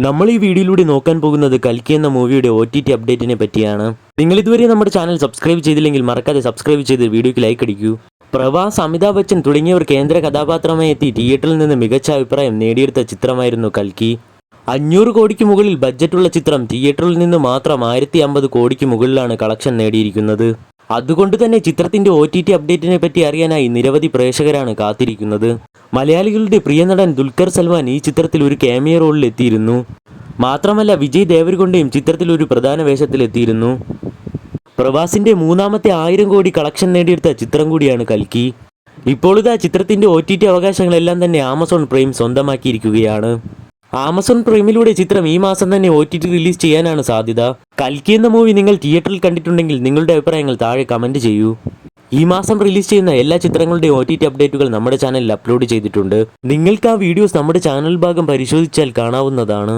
നമ്മൾ ഈ വീഡിയോയിലൂടെ നോക്കാൻ പോകുന്നത് കൽക്കി എന്ന മൂവിയുടെ OTT അപ്ഡേറ്റിനെ പറ്റിയാണ്. നിങ്ങൾ ഇതുവരെ നമ്മുടെ ചാനൽ സബ്സ്ക്രൈബ് ചെയ്തില്ലെങ്കിൽ മറക്കാതെ സബ്സ്ക്രൈബ് ചെയ്ത് വീഡിയോയ്ക്ക് ലൈക്ക് അടിക്കൂ. പ്രഭാസ്, അമിതാഭ് ബച്ചൻ തുടങ്ങിയവർ കേന്ദ്ര കഥാപാത്രമായി എത്തി തിയേറ്ററിൽ നിന്ന് മികച്ച അഭിപ്രായം നേടിയെടുത്ത ചിത്രമായിരുന്നു കൽക്കി. 500 കോടിക്ക് മുകളിൽ ബഡ്ജറ്റുള്ള ചിത്രം തിയേറ്ററിൽ നിന്ന് മാത്രം 1050 കോടിക്ക് മുകളിലാണ് കളക്ഷൻ നേടിയിരിക്കുന്നത്. അതുകൊണ്ട് തന്നെ ചിത്രത്തിന്റെ OTT അപ്ഡേറ്റിനെ പറ്റി അറിയാനായി നിരവധി പ്രേക്ഷകരാണ് കാത്തിരിക്കുന്നത്. മലയാളികളുടെ പ്രിയ നടൻ ദുൽഖർ സൽമാൻ ഈ ചിത്രത്തിൽ ഒരു ക്യാമിയോ റോളിൽ എത്തിയിരുന്നു. മാത്രമല്ല വിജയ് ദേവരകൊണ്ടയും ചിത്രത്തിൽ ഒരു പ്രധാന വേഷത്തിൽ എത്തിയിരുന്നു. പ്രഭാസിന്റെ മൂന്നാമത്തെ 1000 കോടി കളക്ഷൻ നേടിയെടുത്ത ചിത്രം കൂടിയാണ് കൽക്കി. ഇപ്പോൾ ഇതാ ചിത്രത്തിന്റെ OTT അവകാശങ്ങളെല്ലാം തന്നെ ആമസോൺ പ്രൈം സ്വന്തമാക്കിയിരിക്കുകയാണ്. ആമസോൺ പ്രൈമിലൂടെ ചിത്രം ഈ മാസം തന്നെ OTT റിലീസ് ചെയ്യാനാണ് സാധ്യത. കൽക്കി എന്ന മൂവി നിങ്ങൾ തിയേറ്ററിൽ കണ്ടിട്ടുണ്ടെങ്കിൽ നിങ്ങളുടെ അഭിപ്രായങ്ങൾ താഴെ കമന്റ് ചെയ്യൂ. ഈ മാസം റിലീസ് ചെയ്യുന്ന എല്ലാ ചിത്രങ്ങളുടെ OTT അപ്ഡേറ്റുകൾ നമ്മുടെ ചാനലിൽ അപ്ലോഡ് ചെയ്തിട്ടുണ്ട്. നിങ്ങൾക്ക് ആ വീഡിയോസ് നമ്മുടെ ചാനൽ ഭാഗം പരിശോധിച്ചാൽ കാണാവുന്നതാണ്.